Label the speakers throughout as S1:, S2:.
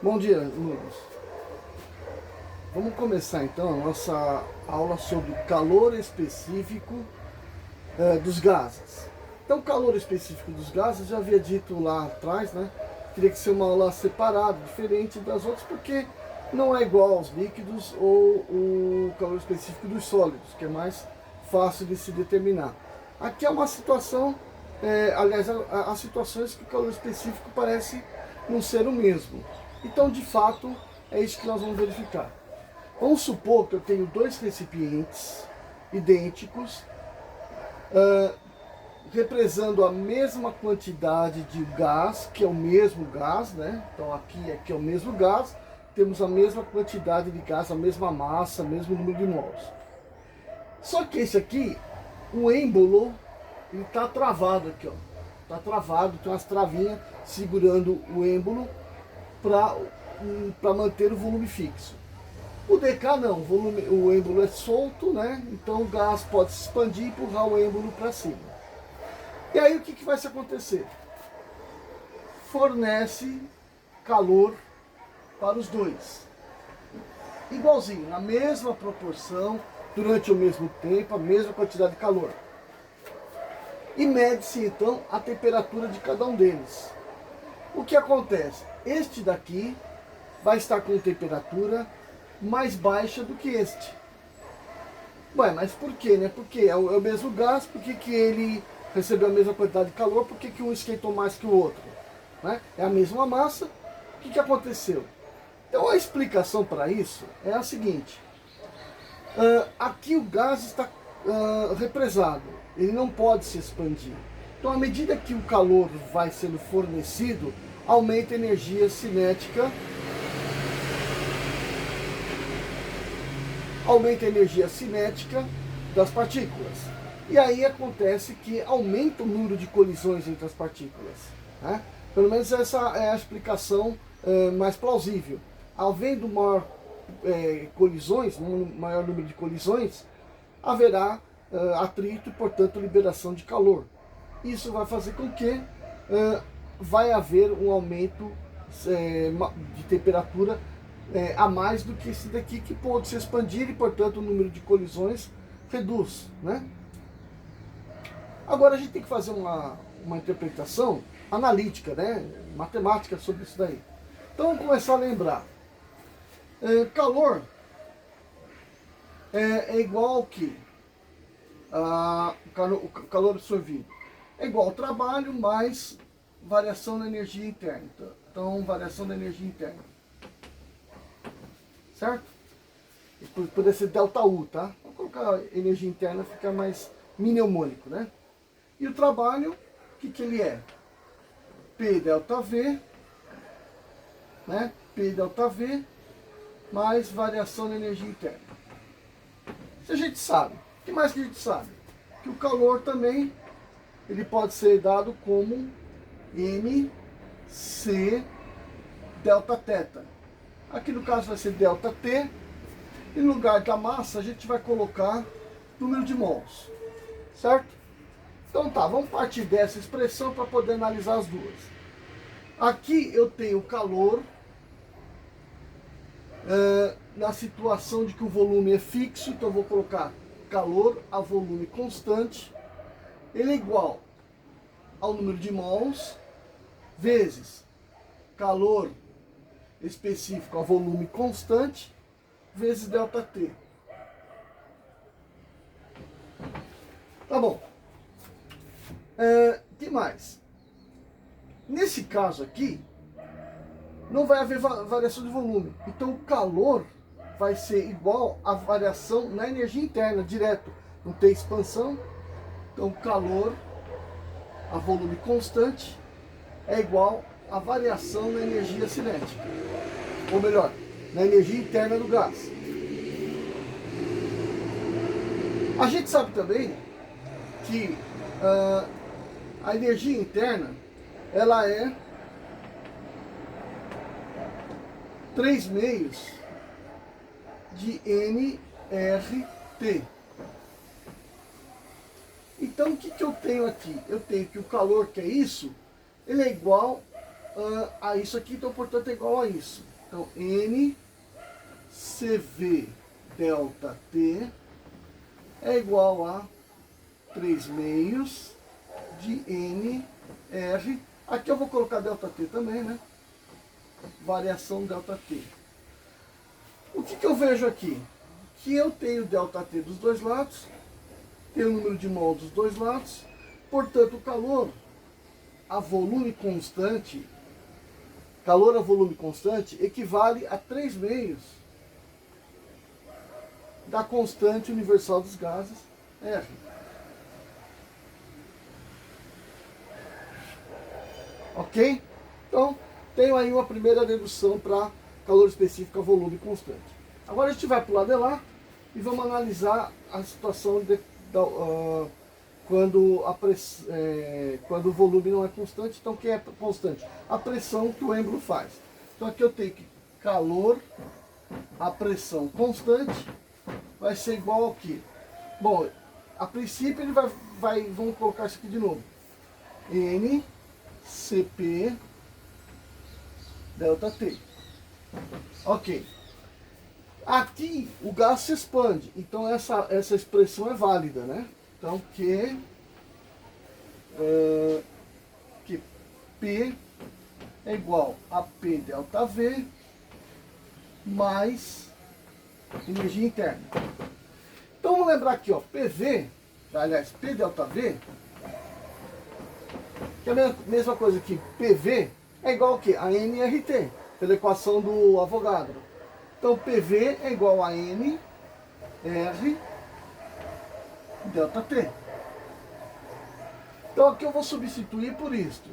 S1: Bom dia, alunos. Vamos começar então a nossa aula sobre calor específico dos gases. Então, calor específico dos gases, já havia dito lá atrás, né? Teria que ser uma aula separada, diferente das outras, porque não é igual aos líquidos ou o calor específico dos sólidos, que é mais fácil de se determinar. Aqui é uma situação, aliás, há situações que o calor específico parece não ser o mesmo. Então, de fato, é isso que nós vamos verificar. Vamos supor que eu tenho dois recipientes idênticos, represando a mesma quantidade de gás, que é o mesmo gás, né? Então aqui é o mesmo gás, temos a mesma quantidade de gás, a mesma massa, mesmo número de mols. Só que esse aqui, o êmbolo, ele está travado aqui, ó. Está travado, tem umas travinhas segurando o êmbolo para manter o volume fixo. O DK não, o êmbolo é solto, né? Então o gás pode se expandir e empurrar o êmbolo para cima. E aí o que vai se acontecer? Fornece calor para os dois. Igualzinho, na mesma proporção, durante o mesmo tempo, a mesma quantidade de calor. E mede-se então a temperatura de cada um deles. O que acontece? Este daqui vai estar com temperatura mais baixa do que este. Ué, mas por quê, né? Porque é o mesmo gás, por que ele recebeu a mesma quantidade de calor, por que um esquentou mais que o outro? Né? É a mesma massa, o que aconteceu? Então a explicação para isso é a seguinte. Aqui o gás está represado, ele não pode se expandir. Então à medida que o calor vai sendo fornecido, aumenta a energia cinética, das partículas. E aí acontece que aumenta o número de colisões entre as partículas. Né? Pelo menos essa é a explicação mais plausível. Havendo maior colisões, maior número de colisões, haverá atrito e, portanto, liberação de calor. Isso vai fazer com que vai haver um aumento de temperatura a mais do que esse daqui, que pode se expandir e, portanto, o número de colisões reduz. Né? Agora a gente tem que fazer uma interpretação analítica, né? Matemática sobre isso daí. Então vamos começar a lembrar. Calor é igual ao que? O calor absorvido. É igual ao trabalho mais variação da energia interna. Então, variação da energia interna. Certo? Poderia ser ΔU, tá? Vamos colocar energia interna, fica mais mnemônico, né? E o trabalho, o que ele é? P ΔV, né? P ΔV mais variação da energia interna. Isso a gente sabe. O que mais que a gente sabe? Que o calor também ele pode ser dado como MC ΔT. Aqui no caso vai ser ΔT. E no lugar da massa a gente vai colocar número de mols. Certo? Então tá, vamos partir dessa expressão para poder analisar as duas. Aqui eu tenho calor na situação de que o volume é fixo, então eu vou colocar calor a volume constante. Ele é igual ao número de mols vezes calor específico a volume constante vezes ΔT. Tá bom. Que mais? Nesse caso aqui, não vai haver variação de volume. Então o calor vai ser igual à variação na energia interna, direto. Não tem expansão. Então calor a volume constante é igual à variação na energia cinética. Ou melhor, na energia interna do gás. A gente sabe também que a energia interna ela é 3/4 de nRT. Então o que eu tenho aqui? Eu tenho que o calor, que é isso, ele é igual a isso aqui, então portanto é igual a isso. Então, N CV delta T é igual a 3 meios de N R. Aqui eu vou colocar delta T também, né? Variação delta T. O que eu vejo aqui? Que eu tenho delta T dos dois lados, tenho o número de mols dos dois lados, portanto o calor a volume constante equivale a 3 meios da constante universal dos gases, R. Ok? Então, tenho aí uma primeira dedução para calor específico a volume constante. Agora a gente vai para o lado de lá e vamos analisar a situação quando o volume não é constante. Então, o que é constante? A pressão que o êmbolo faz. Então, aqui eu tenho que calor a pressão constante vai ser igual ao quê? Bom, a princípio ele vamos colocar isso aqui de novo. N CP delta T. Ok. Aqui o gás se expande, então essa expressão é válida, né? Então que P é igual a P delta V mais energia interna. Então vamos lembrar aqui, ó, PV, aliás, P delta V, que é a mesma coisa que PV é igual a quê? A nRT, pela equação do Avogadro. Então PV é igual a N R delta T. Então aqui eu vou substituir por isto.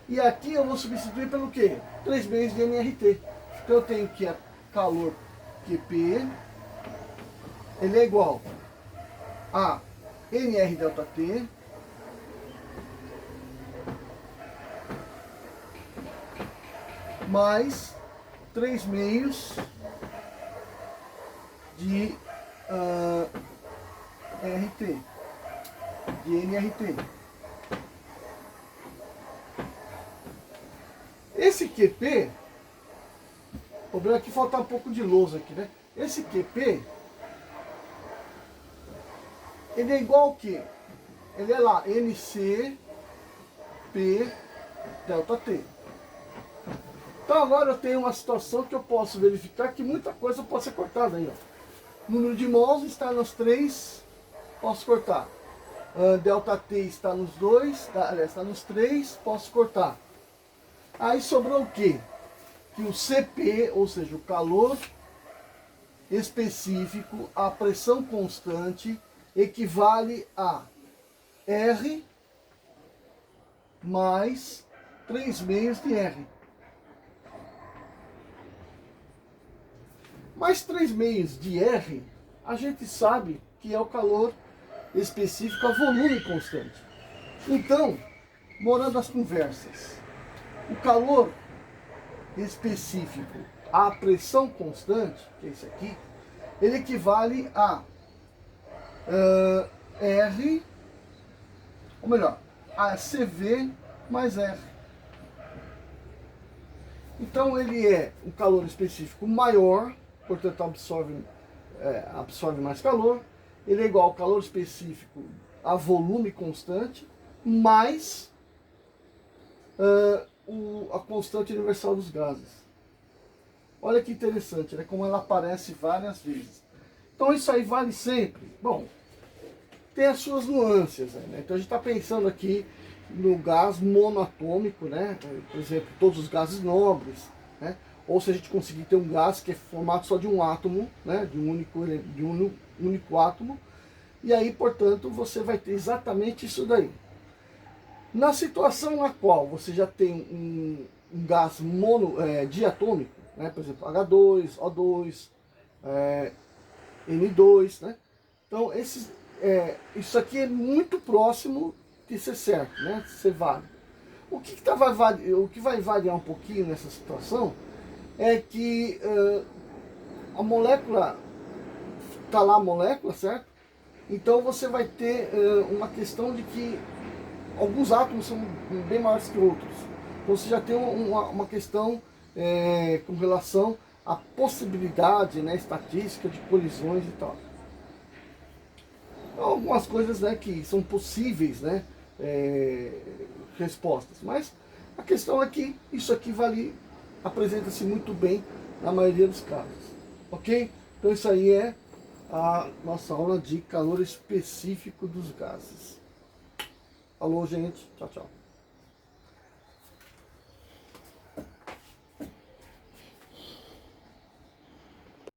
S1: E aqui eu vou substituir pelo quê? 3 vezes de nRT. Então eu tenho que calor QP, ele é igual a NR delta T mais 3 meios de RT, de nRT. Esse QP, o problema é que falta um pouco de lousa aqui, né? Esse QP, ele é igual ao quê? Ele é lá, NC P delta T. Então agora eu tenho uma situação que eu posso verificar que muita coisa pode ser cortada aí, ó. Número de mols está nos 3, posso cortar. Delta T está nos 2, aliás, está nos 3, posso cortar. Aí sobrou o quê? Que o CP, ou seja, o calor específico, a pressão constante, equivale a R mais 3 meios de R. Mais 3 meios de R, a gente sabe que é o calor específico a volume constante. Então, morando as conversas, o calor específico à pressão constante, que é esse aqui, ele equivale a R, ou melhor, a CV mais R. Então ele é um calor específico maior, portanto absorve mais calor. Ele é igual ao calor específico a volume constante, mais a constante universal dos gases. Olha que interessante, né? Como ela aparece várias vezes. Então isso aí vale sempre? Bom, tem as suas nuances, né? Então a gente está pensando aqui no gás monoatômico, né? Por exemplo, todos os gases nobres, né? Ou se a gente conseguir ter um gás que é formado só de um átomo, né? de um único átomo, e aí, portanto, você vai ter exatamente isso daí. Na situação na qual você já tem um gás diatômico, né? Por exemplo, H2, O2, N2, né? Então, isso aqui é muito próximo de ser certo, né? De ser válido. O que vai variar um pouquinho nessa situação é que a molécula, está lá a molécula, certo? Então você vai ter uma questão de que alguns átomos são bem maiores que outros. Então você já tem uma questão com relação à possibilidade, né, estatística de colisões e tal. Então, algumas coisas, né, que são possíveis, né, respostas, mas a questão é que isso aqui apresenta-se muito bem na maioria dos casos, ok? Então isso aí é a nossa aula de calor específico dos gases. Falou, gente. Tchau, tchau.